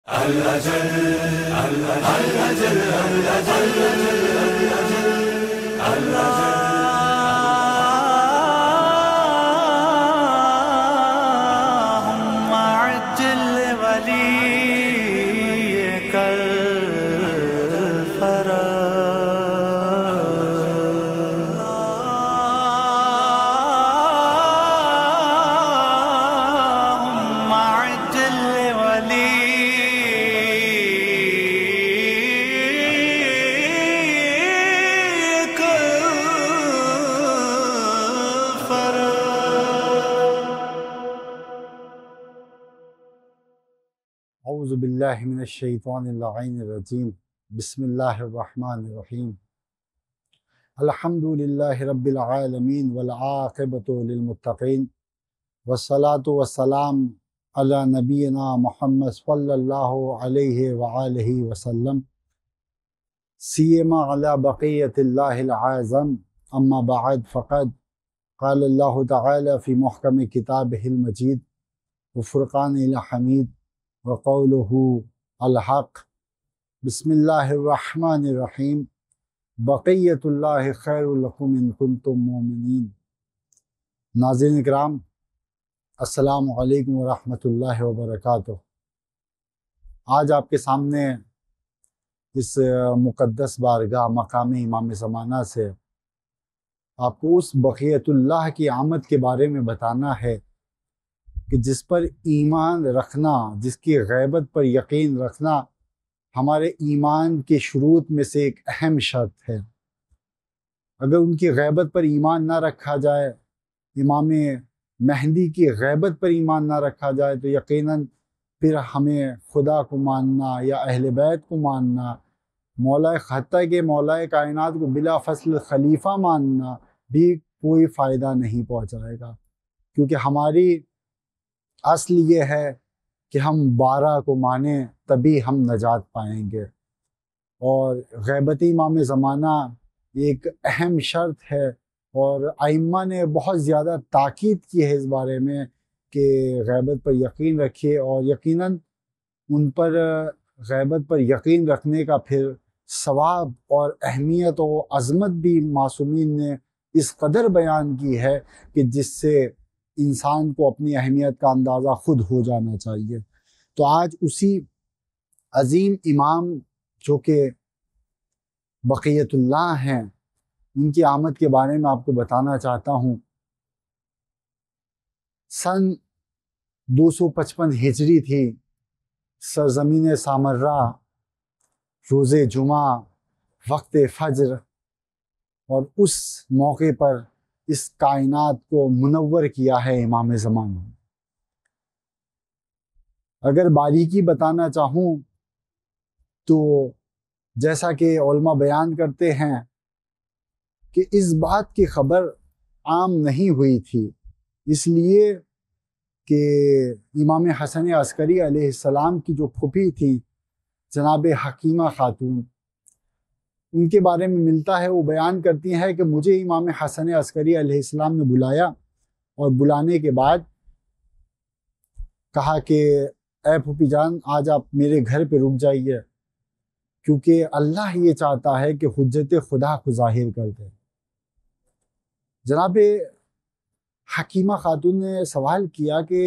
اللهم عجل وليك اللهم عجل وليك اعوذ باللہ من الشیطان اللعین الرجیم بسم اللہ الرحمن الرحیم الحمد للہ رب العالمین والعاقبۃ للمتقین والصلاة والسلام علی نبینا محمد صلی اللہ علیہ وآلہ وسلم سیما علی بقیت اللہ العظم اما بعد فقد قال اللہ تعالی فی محکم کتابہ المجید وفرقان الحمید وقولہ الحق بسم اللہ الرحمن الرحیم بقیت اللہ خیر لکم ان کنتم مومنین۔ ناظرین اکرام، السلام علیکم ورحمۃ اللہ وبرکاتہ۔ آج آپ کے سامنے اس مقدس بارگاہ مقام امام زمانہ سے آپ کو اس بقیت اللہ کی آمد کے بارے میں بتانا ہے کہ جس پر ایمان رکھنا، جس کی غیبت پر یقین رکھنا ہمارے ایمان کے شروط میں سے ایک اہم شرط ہے۔ اگر ان کی غیبت پر ایمان نہ رکھا جائے، امام مہدی کی غیبت پر ایمان نہ رکھا جائے، تو یقیناً پھر ہمیں خدا کو ماننا یا اہل بیت کو ماننا، حتیٰ کہ مولا کائنات کو بلا فصل خلیفہ ماننا بھی کوئی فائدہ نہیں پہنچائے گا، کیونکہ ہماری اصل یہ ہے کہ ہم بارہ کو مانیں تبھی ہم نجات پائیں گے۔ اور غیبت امام زمانہ ایک اہم شرط ہے، اور ائمہ نے بہت زیادہ تاکید کی ہے اس بارے میں کہ غیبت پر یقین رکھیے، اور یقیناً ان پر غیبت پر یقین رکھنے کا پھر ثواب اور اہمیت و عظمت بھی معصومین نے اس قدر بیان کی ہے کہ جس سے انسان کو اپنی اہمیت کا اندازہ خود ہو جانا چاہیے۔ تو آج اسی عظیم امام جو کہ بقیت اللہ ہیں، ان کی آمد کے بارے میں آپ کو بتانا چاہتا ہوں۔ سن 255 ہجری تھی، سرزمین سامرہ، روز جمعہ، وقت فجر، اور اس موقع پر اس کائنات کو منور کیا ہے امام زمانہ۔ اگر باریکی بتانا چاہوں تو جیسا کہ علماء بیان کرتے ہیں کہ اس بات کی خبر عام نہیں ہوئی تھی، اس لیے کہ امام حسن عسکری علیہ السلام کی جو پھوپھی تھی جناب حکیمہ خاتون، ان کے بارے میں ملتا ہے، وہ بیان کرتی ہیں کہ مجھے امام حسن عسکری علیہ السلام نے بلایا، اور بلانے کے بعد کہا کہ اے پھوپھی جان، آج آپ میرے گھر پہ رک جائیے، کیونکہ اللہ یہ چاہتا ہے کہ حجت خدا کو ظاہر کر دے۔ جناب حکیمہ خاتون نے سوال کیا کہ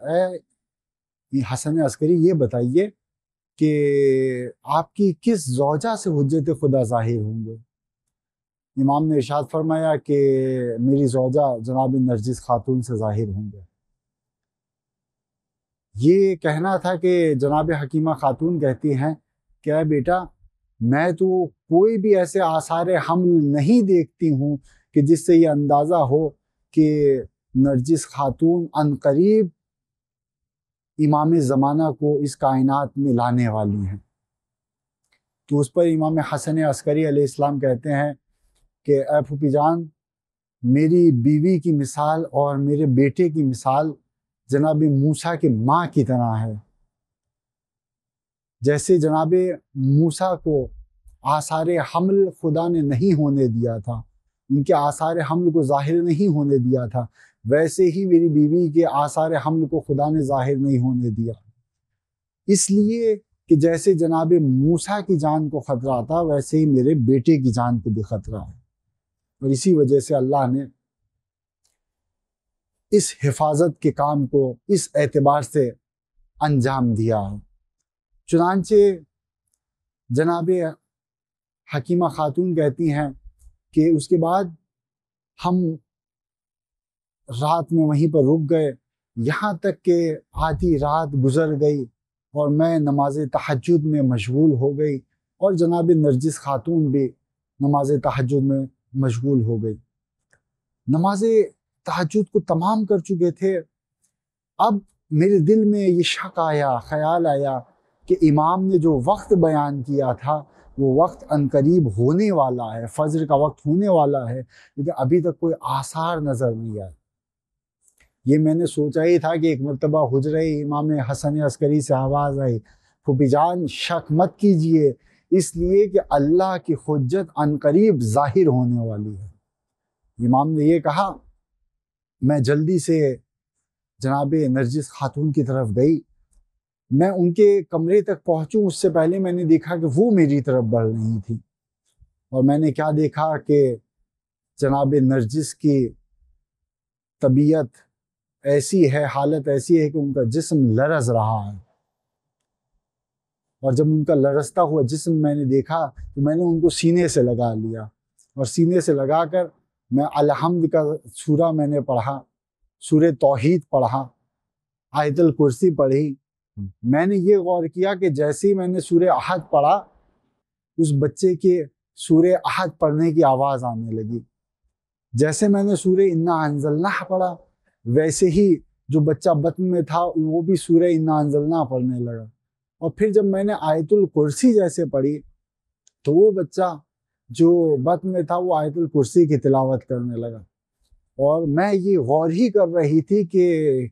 اے حسن عسکری، یہ بتائیے کہ آپ کی کس زوجہ سے حجت خدا ظاہر ہوں گے؟ امام نے ارشاد فرمایا کہ میری زوجہ جناب نرجس خاتون سے ظاہر ہوں گے۔ یہ کہنا تھا کہ جناب حکیمہ خاتون کہتی ہیں کہ اے بیٹا، میں تو کوئی بھی ایسے آثار حمل نہیں دیکھتی ہوں کہ جس سے یہ اندازہ ہو کہ نرجس خاتون عنقریب امام زمانہ کو اس کائنات میں لانے والی ہیں۔ تو اس پر امام حسن عسکری علیہ السلام کہتے ہیں کہ اے پھوپھی جان، میری بیوی کی مثال اور میرے بیٹے کی مثال جناب موسیٰ کی ماں کی طرح ہے۔ جیسے جناب موسیٰ کو آثار حمل خدا نے نہیں ہونے دیا تھا، ان کے آثار حمل کو ظاہر نہیں ہونے دیا تھا، ویسے ہی میری بیوی کے آثار حمل کو خدا نے ظاہر نہیں ہونے دیا۔ اس لیے کہ جیسے جناب موسیٰ کی جان کو خطرہ تھا ویسے ہی میرے بیٹے کی جان کو بھی خطرہ ہے، اور اسی وجہ سے اللہ نے اس حفاظت کے کام کو اس اعتبار سے انجام دیا ہے۔ چنانچہ جناب حکیمہ خاتون کہتی ہیں کہ اس کے بعد ہم رات میں وہیں پر رک گئے، یہاں تک کہ آدھی رات گزر گئی اور میں نماز تہجد میں مشغول ہو گئی، اور جناب نرجس خاتون بھی نماز تہجد میں مشغول ہو گئی۔ نماز تہجد کو تمام کر چکے تھے، اب میرے دل میں یہ شک آیا، خیال آیا کہ امام نے جو وقت بیان کیا تھا وہ وقت عنقریب ہونے والا ہے، فجر کا وقت ہونے والا ہے، لیکن ابھی تک کوئی آثار نظر نہیں آئے۔ یہ میں نے سوچا ہی تھا کہ ایک مرتبہ حجرہ امام حسن عسکری سے آواز آئی، پھوپھی جان شک مت کیجئے، اس لیے کہ اللہ کی حجت عنقریب ظاہر ہونے والی ہے۔ امام نے یہ کہا، میں جلدی سے جناب نرجس خاتون کی طرف گئی، میں ان کے کمرے تک پہنچوں اس سے پہلے میں نے دیکھا کہ وہ میری طرف بڑھ رہی تھی، اور میں نے کیا دیکھا کہ جناب نرجس کی طبیعت ایسی ہے، حالت ایسی ہے کہ ان کا جسم لرز رہا ہے، اور جب ان کا لرزتا ہوا جسم میں نے دیکھا تو میں نے ان کو سینے سے لگا لیا، اور سینے سے لگا کر میں الحمد کا سورہ میں نے پڑھا، سورہ توحید پڑھا، آیت الکرسی پڑھی۔ میں نے یہ غور کیا کہ جیسے ہی میں نے سورہ احد پڑھا اس بچے کے سورہ احد پڑھنے کی آواز آنے لگی، جیسے میں نے سورہ انا انزلناہ پڑھا ویسے ہی جو بچہ بطن میں تھا وہ بھی سورہ انا انزلناہ پڑھنے لگا، اور پھر جب میں نے آیت الکرسی جیسے پڑھی تو وہ بچہ جو بطن میں تھا وہ آیت الکرسی کی تلاوت کرنے لگا، اور میں یہ غور ہی کر رہی تھی کہ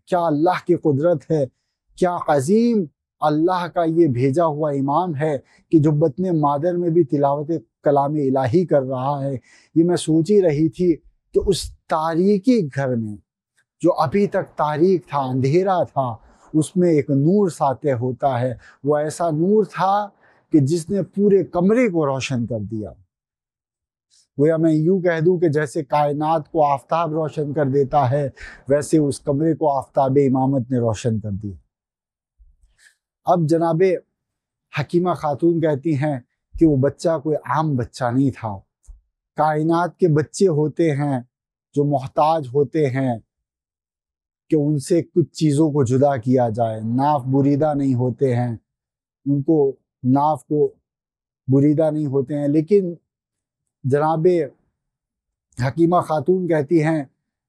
کیا اللہ کی قدرت ہے، کیا عظیم اللہ کا یہ بھیجا ہوا امام ہے کہ جو بطن مادر میں بھی تلاوت کلام الہی کر رہا ہے۔ یہ میں سوچ ہی رہی تھی کہ اس تاریکی گھر میں جو ابھی تک تاریک تھا، اندھیرا تھا، اس میں ایک نور ساطع ہوتا ہے، وہ ایسا نور تھا کہ جس نے پورے کمرے کو روشن کر دیا۔ گویا میں یوں کہہ دوں کہ جیسے کائنات کو آفتاب روشن کر دیتا ہے ویسے اس کمرے کو آفتاب امامت نے روشن کر دیا۔ اب جناب حکیمہ خاتون کہتی ہیں کہ وہ بچہ کوئی عام بچہ نہیں تھا، کائنات کے بچے ہوتے ہیں جو محتاج ہوتے ہیں کہ ان سے کچھ چیزوں کو جدا کیا جائے، ناف بریدہ نہیں ہوتے ہیں، ان کو ناف کو بریدہ نہیں ہوتے ہیں، لیکن جناب حکیمہ خاتون کہتی ہیں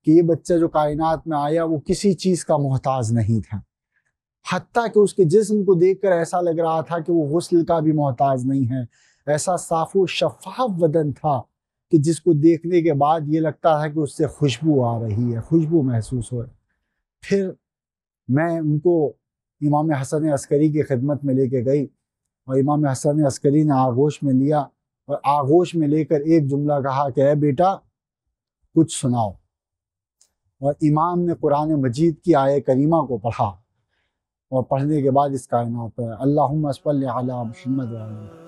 کہ یہ بچہ جو کائنات میں آیا وہ کسی چیز کا محتاج نہیں تھا، حتیٰ کہ اس کے جسم کو دیکھ کر ایسا لگ رہا تھا کہ وہ غسل کا بھی محتاج نہیں ہے، ایسا صاف و شفاف بدن تھا کہ جس کو دیکھنے کے بعد یہ لگتا ہے کہ اس سے خوشبو آ رہی ہے، خوشبو محسوس ہو رہی۔ پھر میں ان کو امام حسن عسکری کی خدمت میں لے کے گئی، اور امام حسن عسکری نے آغوش میں لیا، اور آغوش میں لے کر ایک جملہ کہا کہ اے بیٹا کچھ سناؤ، اور امام نے قرآن مجید کی آیہ کریمہ کو پڑھا، اور پڑھنے کے بعد اس کائنات پر اللہم صلی علی محمد و علی